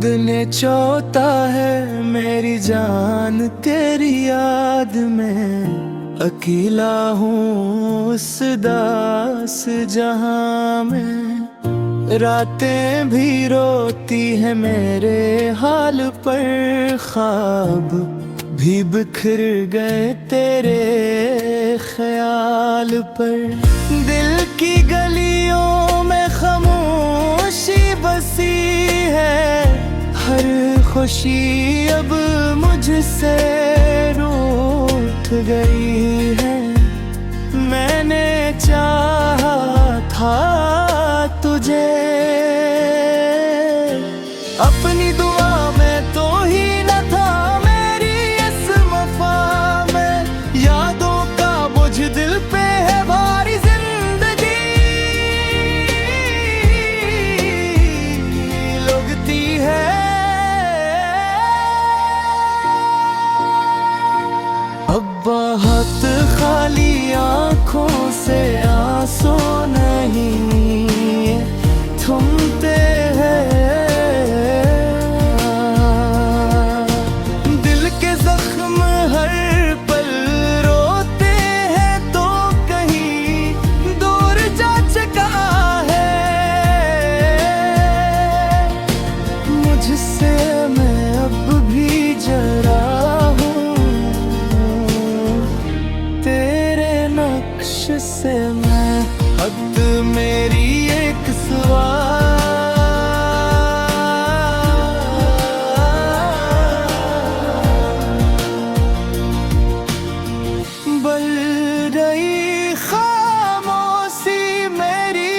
दिन चौथा है मेरी जान तेरी याद में, अकेला हूँ उस दास जहां में। रातें भी रोती है मेरे हाल पर, ख्वाब भी बिखर गए तेरे ख्याल पर। दिल की गलियों में खामोशी बसी है, हर खुशी अब मुझसे रूठ गई है। मैंने चाहा था तुझे अपनी दुआ में, तो ही न था मेरी इस वफा में। यादों का बोझ दिल पे है भारी, जिंदगी लगती है। अब बहुत खाली आँखों से आंसू नहीं थमते हैं। दिल के जख्म हर पल रोते हैं, तो कहीं दूर जा चुका है मुझसे। मैं अब भी जरा से मैं, हद मेरी एक सवाल बल रही, खामोशी मेरी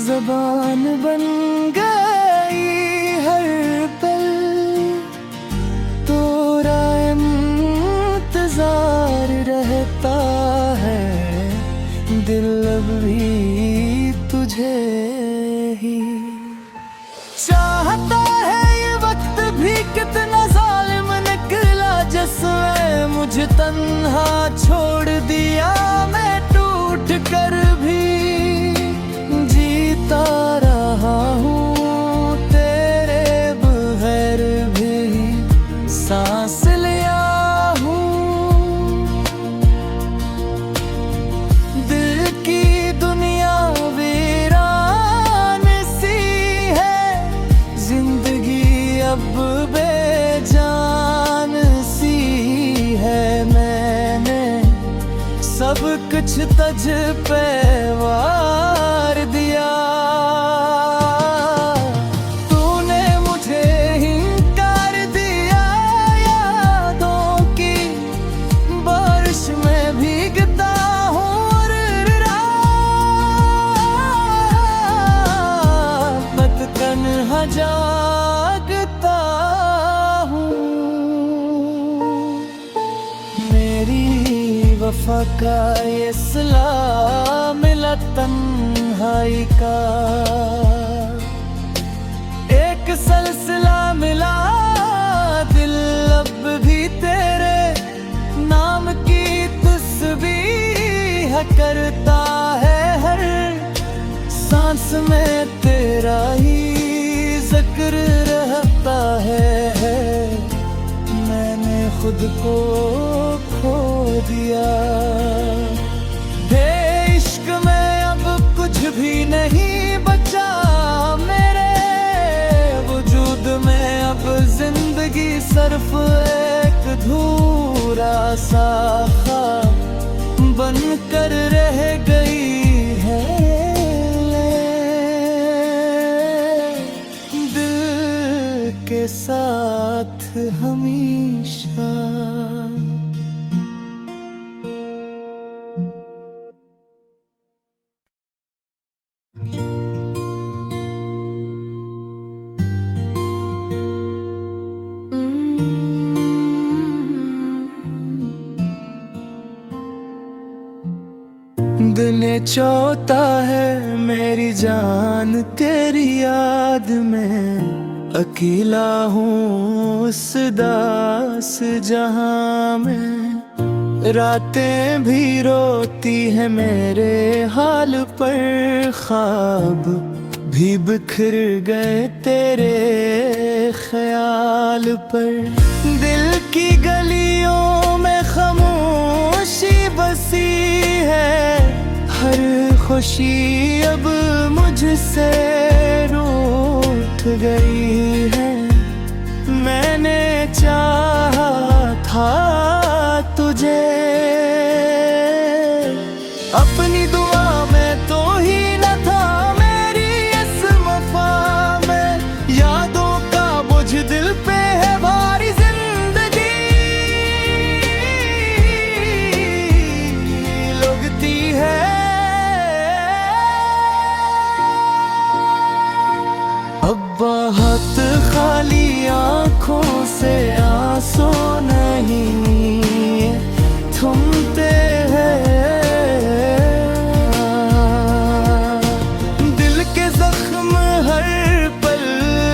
ज़बान बन गई। हर पल तोरा इंतजार रहता है, दिल अब भी तुझे ही चाहता है। ये वक्त भी कितना जालिम निकला, जिसने मुझे तन्हा छोड़ दिया। मैं टूट कर भी जीता रहा हूँ तेरे बगैर भी, सांस लिया अब बेजान सी है। मैंने सब कुछ तुझ पे वार दिया, तूने मुझे हिंकार दिया। यादों की बारिश में भीगता हूँ, रात तन्हा जागता हूँ। मेरी वफा का ये सिला मिला तन्हाई का, एक सिलसिला मिला। दिल अब भी तेरे नाम की तस्बीह करता है, हर सांस में तेरा ही जिक्र रहता है। मैंने खुद को खो दिया, हे इश्क में अब कुछ भी नहीं बचा। मेरे वजूद में अब जिंदगी सिर्फ एक अधूरा सा ख्वाब बन कर रह गई है। दिल के साथ हमेशा दिन चौथा है मेरी जान तेरी याद में, अकेला हूँ उस दास जहां में, रातें भी रोती है मेरे हाल पर, ख्वाब भी बिखर गए तेरे ख्याल पर। दिल की गलियों में खामोशी बसी है, हर खुशी अब मुझसे रूठ गई है। मैंने चाहा था तुझे अपनी दुआ में तो ही न था, मेरी इस वफा में यादों का बोझ दिल पे है भारी। जिंदगी लगती है अब बहुत खाली, आंखों से आंसू नहीं थमते हैं। दिल के जख्म हर पल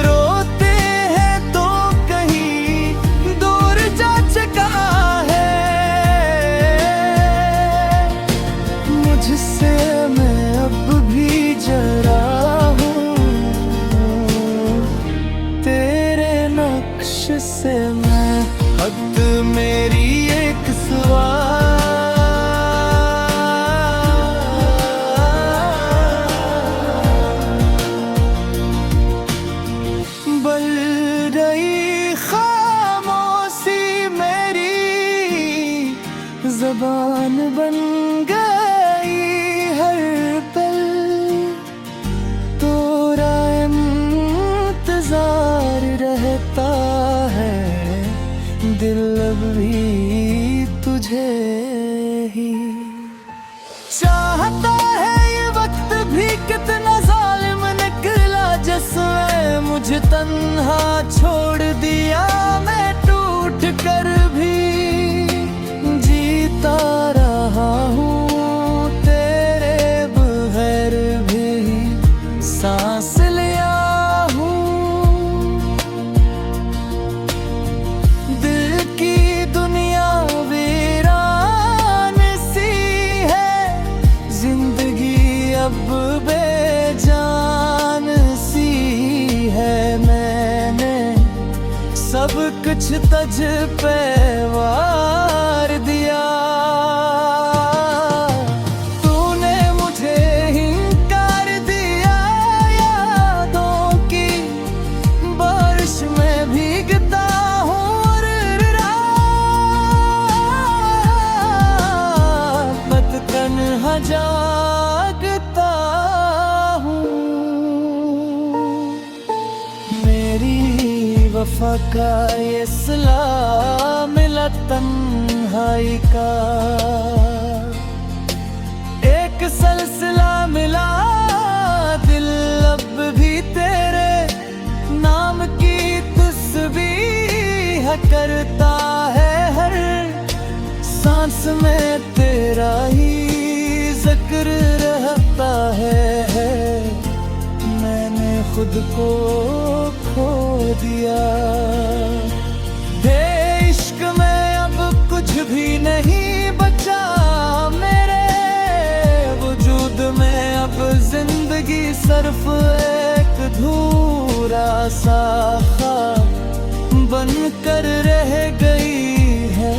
रोते हैं, तो कहीं दूर जा चुका है मुझसे। मैं अब भी जरा से मैं हद मेरी एक सवाल, बल रही खामोशी मेरी ज़बान बन गई हर पल, तोरा इंतजार रहता दिल अब भी तुझे ही चाहता है। ये वक्त भी कितना जालिम निकला, जिसने मुझे तन्हा छोड़ दिया। मैं टूट कर भी जीता रहा हूँ तेरे बगैर भी सांस लिया हूँ। अब बेजान सी है, मैंने सब कुछ तुझ पे वार दिया। तूने मुझे हिंकार दिया, यादों की बारिश में भीगता हूँ और रात तन्हा जागता हूँ। मेरी वफा का ये सिला मिला तन्हाई का, एक सिलसिला मिला दिल अब भी तेरे नाम की तस्बीह करता है। हर सांस में तेरा ही जिक्र रहता है। मैंने खुद को खो दिया, हे इश्क में अब कुछ भी नहीं बचा मेरे वजूद में। अब जिंदगी सिर्फ एक अधूरा सा ख्वाब बन कर रह गई है,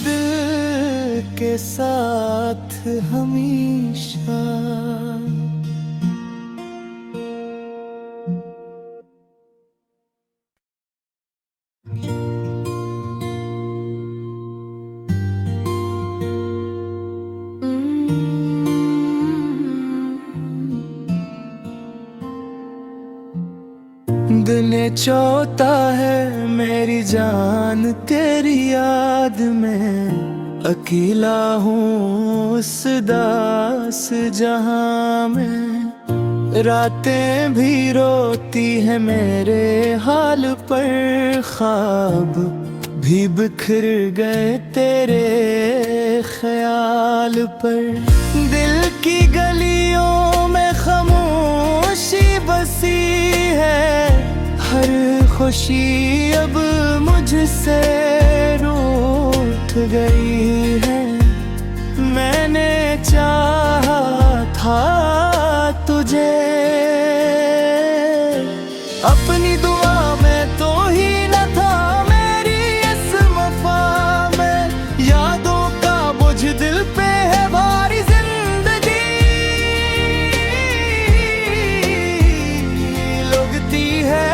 दिल के साथ हमेशा। दिन चौथा है मेरी जान तेरी याद में, अकेला हूँ उस दास जहां में। रातें भी रोती है मेरे हाल पर, ख्वाब भी बिखर गए तेरे ख्याल पर। दिल की गलियों में खामोश खामोशी बसी है, हर खुशी अब मुझसे रूठ गई है। मैंने चाहा था तुझे, अपनी दुआ में तो ही न था, मेरी इस वफा में यादों का बोझ दिल पे है भारी। जिंदगी लगती है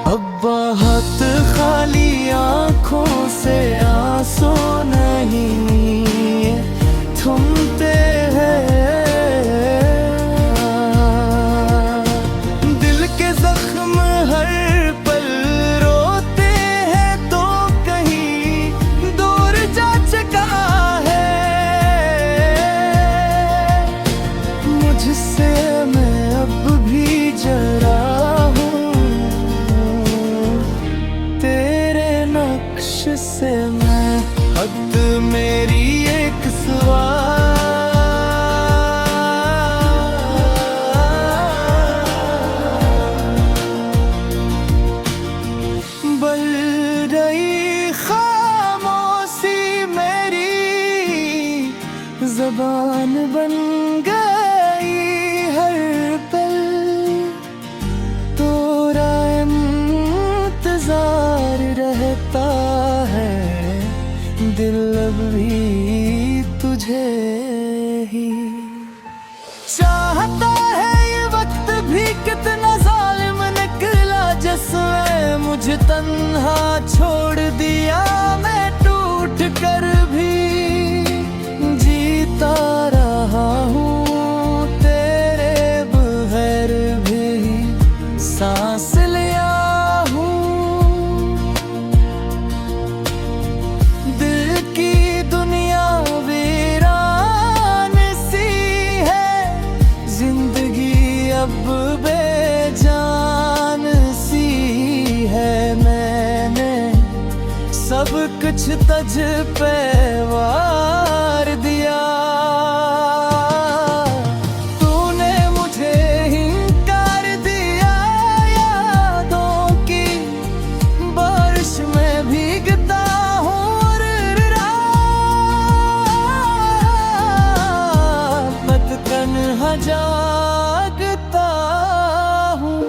अब बहुत खाली, आंखों से आंसू नहीं थमते हैं। दिल के जख्म हर पल रोते हैं, तो कहीं दूर जा चुका है मुझसे। मैं अब भी जरा से मैं हद मेरी एक सवाल, बल रही खामोशी मेरी ज़बान बन गई हर पल। तोरा इंतज़ार रहता है, दिल अब भी तुझे ही चाहता है। ये वक्त भी कितना जालिम निकला, जिसने मुझे तन्हा छोड़ दिया। मैं टूट कर भी जीता रहा हूँ, तेरे बगैर भी सांस लिया। अब बेजान सी है, मैंने सब कुछ तुझ पे वार दिया। तूने मुझे हिंकार दिया, यादों की बारिश में भीगता हूँ और रात तन्हा जागता हूँ।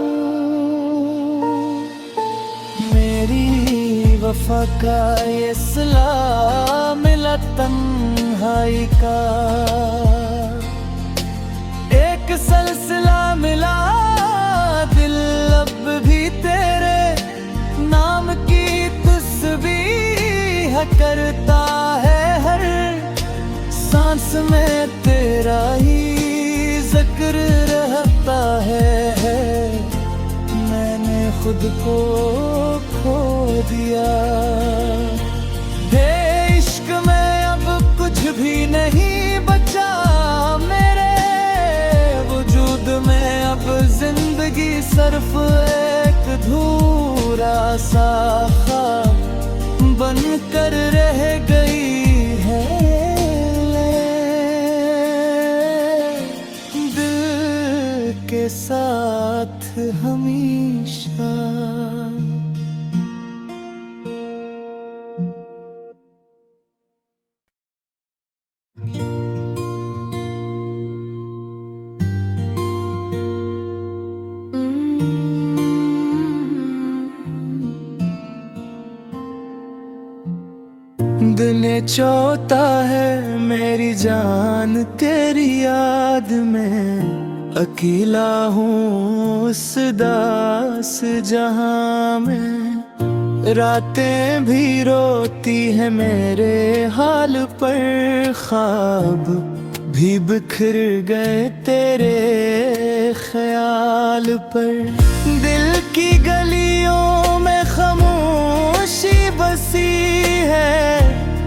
मेरी वफा का ये सिला मिला तन्हाई का, एक सिलसिला मिला। दिल अब भी तेरे नाम की तस्बीह करता है, हर सांस में तेरा ही जिक्र रहता है। मैंने खुद को खो दिया, हे इश्क में अब कुछ भी नहीं बचा। मेरे वजूद में अब जिंदगी सिर्फ एक अधूरा सा ख्वाब बन कर रह गई है। के साथ हमेशा दिन चौथा है मेरी जान तेरी याद में, अकेला हूँ उस दास जहां में। रातें भी रोती है मेरे हाल पर, ख्वाब भी बिखर गए तेरे ख्याल पर। दिल की गलियों में खामोशी बसी है,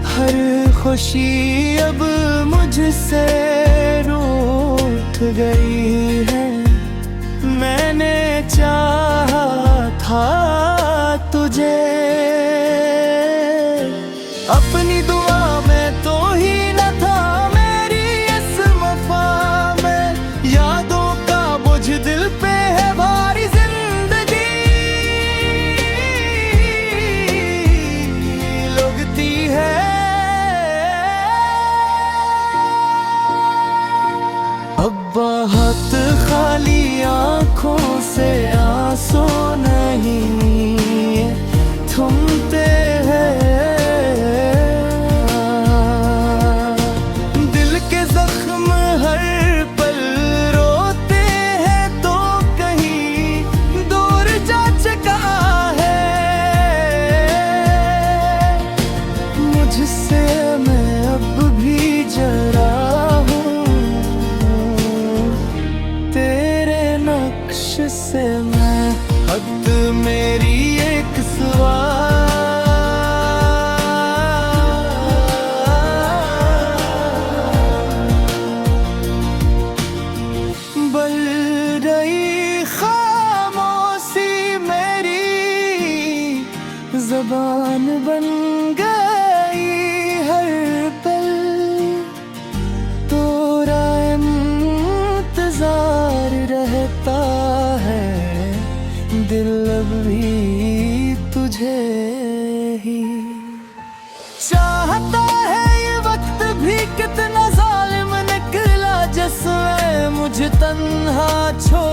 हर खुशी अब मुझसे रूठ गई है। मैंने चाहा था तुझे, अपनी दुआ में तो ही न था, मेरी अब बहुत खाली आंखों से आंसू नहीं थमते हैं। दिल के जख्म हर पल रोते हैं तो कहीं दूर जा चुका है मुझसे। मैं अब भी जरा हूँ तेरे नक्श से। मैं हद मेरी एक बल रही खामोशी मेरी ज़बान बन गई हर पल। तोरा इंतजार रहता है दिल अब भी तुझे ही चाहता है। ये वक्त भी कितना जालिम निकला जिसमें मुझे तन्हा छोड़